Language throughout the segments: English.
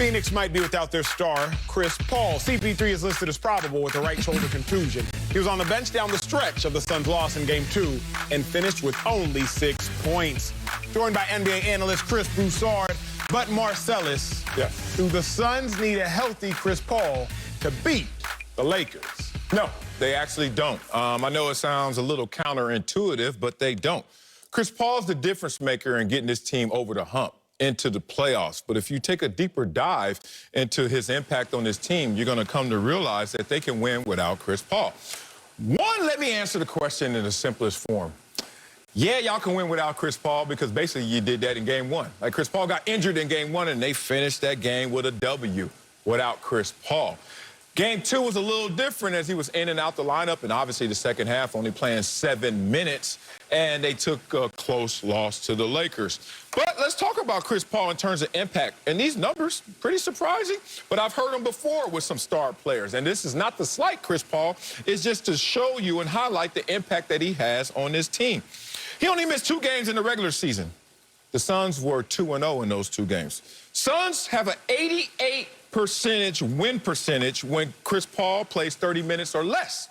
Phoenix might be without their star, Chris Paul. CP3 is listed as probable with a right shoulder contusion. He was on the bench down the stretch of the Suns' loss in Game 2 and finished with only 6 points. Joined by NBA analyst Chris Broussard, but Marcellus, do the Suns need a healthy Chris Paul to beat the Lakers? No, they actually don't. I know it sounds a little counterintuitive, but they don't. Chris Paul's the difference maker in getting this team over the hump into the playoffs. But if you take a deeper dive into his impact on this team, you're going to come to realize that they can win without Chris Paul. One, let me answer the question in the simplest form. Yeah, y'all can win without Chris Paul because basically you did that in Game 1. Like, Chris Paul got injured in Game 1, and they finished that game with a W without Chris Paul. Game 2 was a little different as he was in and out the lineup, and obviously the second half only playing 7 minutes, and they took a close loss to the Lakers. But let's talk about Chris Paul in terms of impact. And these numbers, pretty surprising, but I've heard them before with some star players. And this is not to slight Chris Paul, it's just to show you and highlight the impact that he has on this team. He only missed 2 games in the regular season. The Suns were 2-0 in those 2 games. Suns have an 88% win percentage when Chris Paul plays 30 minutes or less.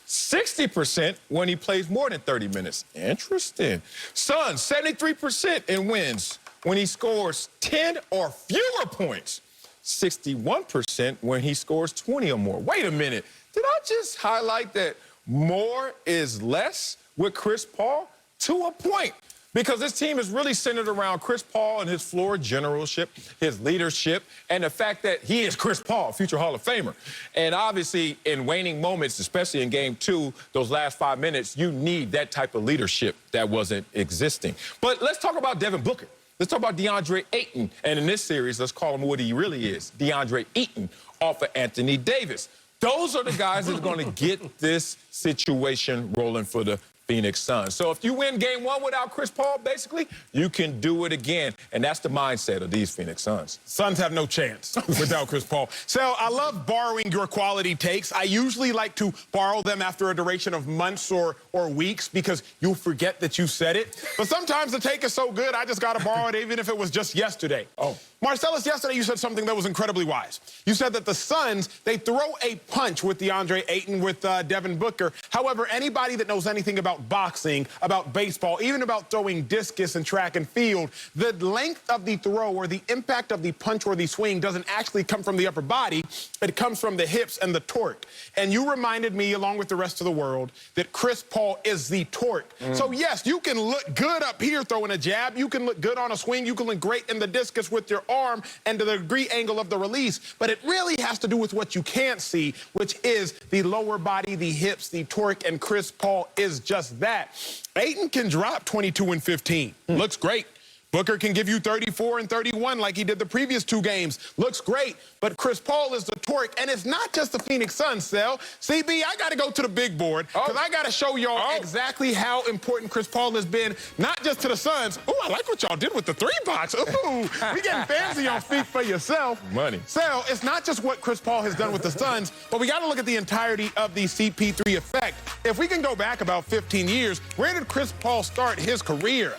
60% when he plays more than 30 minutes. Interesting. Suns, 73% in wins when he scores 10 or fewer points. 61% when he scores 20 or more. Wait a minute. Did I just highlight that more is less with Chris Paul? To a point. Because this team is really centered around Chris Paul and his floor generalship, his leadership, and the fact that he is Chris Paul, future Hall of Famer. And obviously, in waning moments, especially in Game 2, those last 5 minutes, you need that type of leadership that wasn't existing. But let's talk about Devin Booker. Let's talk about DeAndre Ayton. And in this series, let's call him what he really is, DeAndre Ayton off of Anthony Davis. Those are the guys that are going to get this situation rolling for the Phoenix Suns. So if you win Game 1 without Chris Paul, basically, you can do it again. And that's the mindset of these Phoenix Suns. Suns have no chance without Chris Paul. So I love borrowing your quality takes. I usually like to borrow them after a duration of months or weeks because you'll forget that you said it. But sometimes the take is so good, I just got to borrow it even if it was just yesterday. Oh. Marcellus, yesterday you said something that was incredibly wise. You said that the Suns, they throw a punch with DeAndre Ayton, with Devin Booker. However, anybody that knows anything about boxing, about baseball, even about throwing discus and track and field, the length of the throw or the impact of the punch or the swing doesn't actually come from the upper body. It comes from the hips and the torque. And you reminded me, along with the rest of the world, that Chris Paul is the torque. So, yes, you can look good up here throwing a jab. You can look good on a swing. You can look great in the discus with your arm and the degree angle of the release. But it really has to do with what you can't see, which is the lower body, the hips, the torque, and Chris Paul is just that. Ayton can drop 22 and 15. Looks great. Booker can give you 34 and 31 like he did the previous 2 games. Looks great, but Chris Paul is the torque, and it's not just the Phoenix Suns, Sel. CB, I got to go to the big board because I got to show y'all exactly how important Chris Paul has been, not just to the Suns. Ooh, I like what y'all did with the 3-box. Ooh, we getting fancy on Speak for Yourself. Money. Sel, it's not just what Chris Paul has done with the Suns, but we got to look at the entirety of the CP3 effect. If we can go back about 15 years, where did Chris Paul start his career?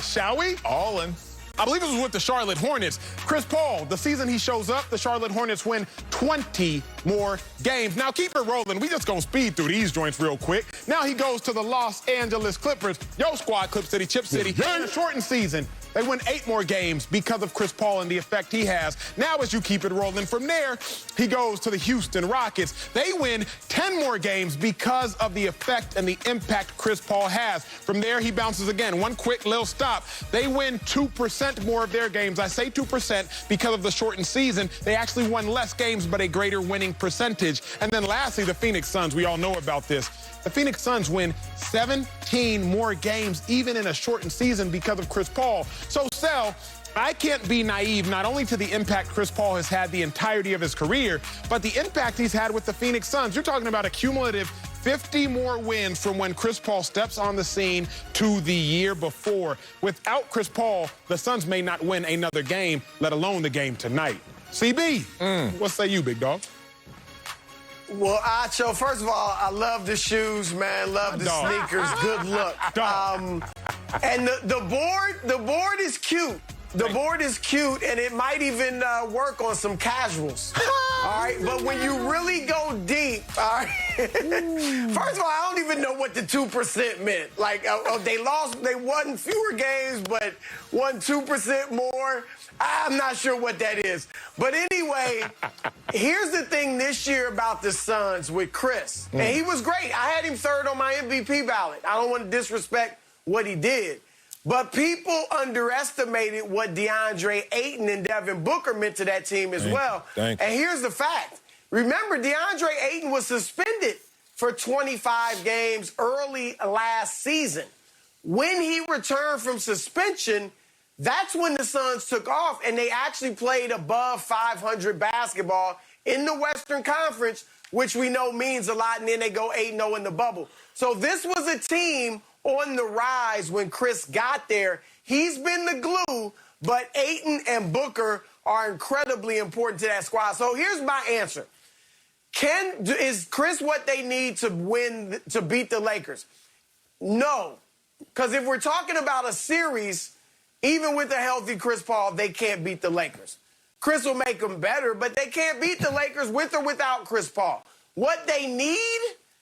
Shall we? All in. I believe it was with the Charlotte Hornets. Chris Paul, the season he shows up, the Charlotte Hornets win 20 more games. Now, keep it rolling. We just gonna speed through these joints real quick. Now he goes to the Los Angeles Clippers. Yo, squad, Clip City, Chip City. In a shortened season, they win 8 more games because of Chris Paul and the effect he has. Now, as you keep it rolling from there, he goes to the Houston Rockets. They win 10 more games because of the effect and the impact Chris Paul has. From there, he bounces again. One quick little stop. They win 2% more of their games. I say 2% because of the shortened season. They actually won less games, but a greater winning percentage. And then lastly, the Phoenix Suns. We all know about this. The Phoenix Suns win 17 more games, even in a shortened season, because of Chris Paul. So, Sel, I can't be naive not only to the impact Chris Paul has had the entirety of his career, but the impact he's had with the Phoenix Suns. You're talking about a cumulative 50 more wins from when Chris Paul steps on the scene to the year before. Without Chris Paul, the Suns may not win another game, let alone the game tonight. CB, what say you, big dog? Well, Acho, first of all, I love the shoes, man. Love the sneakers. Good look. And the board is cute. The board is cute, and it might even work on some casuals. All right, but when you really go deep, all right. First of all, I don't even know what the 2% meant. Like they won fewer games, but won 2% more. I'm not sure what that is. But anyway, here's the thing this year about the Suns with Chris. And he was great. I had him third on my MVP ballot. I don't want to disrespect what he did. But people underestimated what DeAndre Ayton and Devin Booker meant to that team as well. And here's the fact. Remember, DeAndre Ayton was suspended for 25 games early last season. When he returned from suspension, that's when the Suns took off, and they actually played above 500 basketball in the Western Conference, which we know means a lot, and then they go 8-0 in the bubble. So this was a team on the rise when Chris got there. He's been the glue, but Ayton and Booker are incredibly important to that squad. So here's my answer. Is Chris what they need to win, to beat the Lakers? No, because if we're talking about a series, even with a healthy Chris Paul, they can't beat the Lakers. Chris will make them better, but they can't beat the Lakers with or without Chris Paul. What they need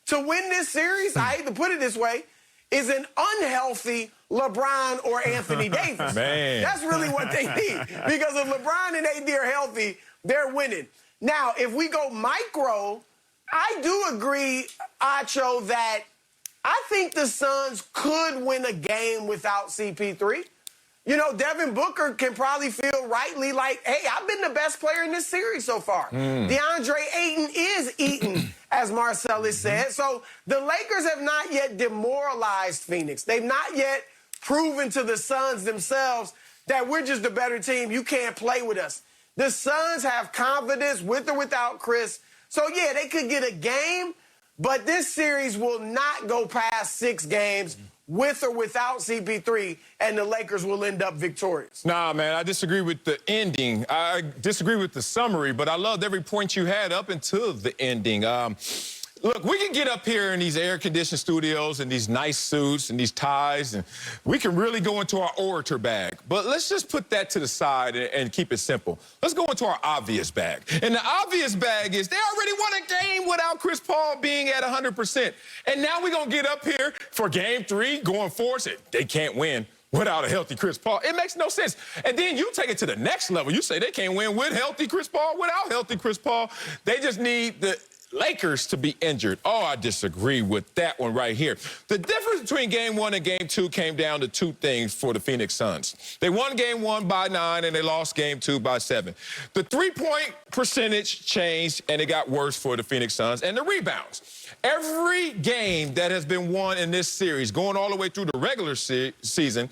to win this series, I hate to put it this way, is an unhealthy LeBron or Anthony Davis. Man. That's really what they need. Because if LeBron and AD are healthy, they're winning. Now, if we go micro, I do agree, Acho, that I think the Suns could win a game without CP3. You know, Devin Booker can probably feel rightly like, hey, I've been the best player in this series so far. DeAndre Ayton is eating, as Marcellus said. So the Lakers have not yet demoralized Phoenix. They've not yet proven to the Suns themselves that we're just a better team. You can't play with us. The Suns have confidence with or without Chris. So, yeah, they could get a game, but this series will not go past 6 games with or without CP3, and the Lakers will end up victorious. Nah, man, I disagree with the ending. I disagree with the summary, but I loved every point you had up until the ending. Look, we can get up here in these air-conditioned studios and these nice suits and these ties, and we can really go into our orator bag. But let's just put that to the side and keep it simple. Let's go into our obvious bag. And the obvious bag is they already won a game without Chris Paul being at 100%. And now we're going to get up here for Game 3 going forward. Say they can't win without a healthy Chris Paul. It makes no sense. And then you take it to the next level. You say they can't win with healthy Chris Paul, without healthy Chris Paul. They just need the Lakers to be injured. Oh, I disagree with that one right here. The difference between Game 1 and Game 2 came down to 2 things for the Phoenix Suns. They won Game 1 by 9, and they lost Game 2 by 7. The three-point percentage changed, and it got worse for the Phoenix Suns, and the rebounds. Every game that has been won in this series, going all the way through the regular season,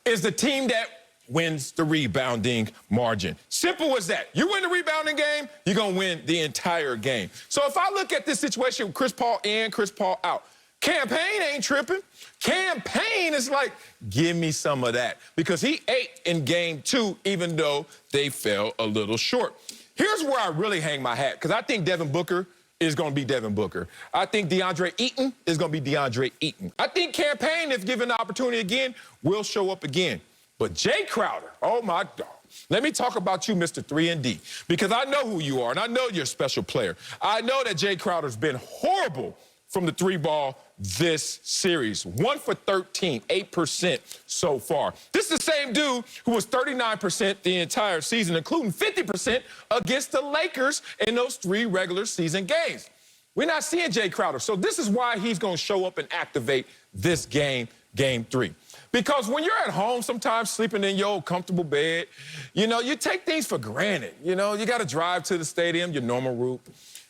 is the team that wins the rebounding margin. Simple as that. You win the rebounding game, you're going to win the entire game. So if I look at this situation with Chris Paul in, Chris Paul out, Campaign ain't tripping. Campaign is like, give me some of that. Because he ate in Game 2, even though they fell a little short. Here's where I really hang my hat, because I think Devin Booker is going to be Devin Booker. I think DeAndre Ayton is going to be DeAndre Ayton. I think Campaign, if given the opportunity again, will show up again. But Jay Crowder, oh, my God. Let me talk about you, Mr. 3-and-D, because I know who you are, and I know you're a special player. I know that Jay Crowder's been horrible from the 3-ball this series. 1 for 13, 8% so far. This is the same dude who was 39% the entire season, including 50% against the Lakers in those 3 regular season games. We're not seeing Jay Crowder, so this is why he's going to show up and activate this game, Game 3. Because when you're at home, sometimes sleeping in your old comfortable bed, you know, you take things for granted. You know, you got to drive to the stadium, your normal route.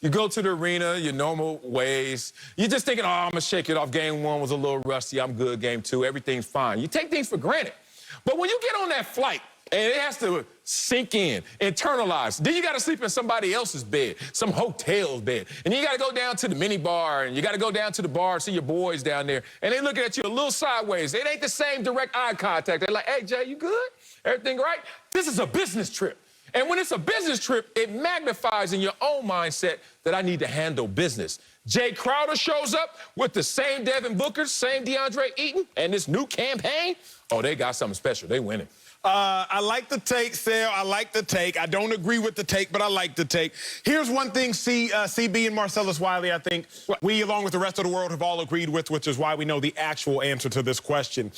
You go to the arena, your normal ways. You're just thinking, oh, I'm going to shake it off. Game 1 was a little rusty. I'm good. Game 2, everything's fine. You take things for granted. But when you get on that flight, and it has to sink in, internalize. Then you got to sleep in somebody else's bed, some hotel's bed. And you got to go down to the mini bar, and you got to go down to the bar, see your boys down there. And they looking at you a little sideways. It ain't the same direct eye contact. They're like, hey, Jay, you good? Everything right? This is a business trip. And when it's a business trip, it magnifies in your own mindset that I need to handle business. Jay Crowder shows up with the same Devin Booker, same DeAndre Ayton, and this new campaign. Oh, they got something special. They winning. I like the take, Sale. I like the take. I don't agree with the take, but I like the take. Here's one thing CB and Marcellus Wiley, I think we, along with the rest of the world, have all agreed with, which is why we know the actual answer to this question.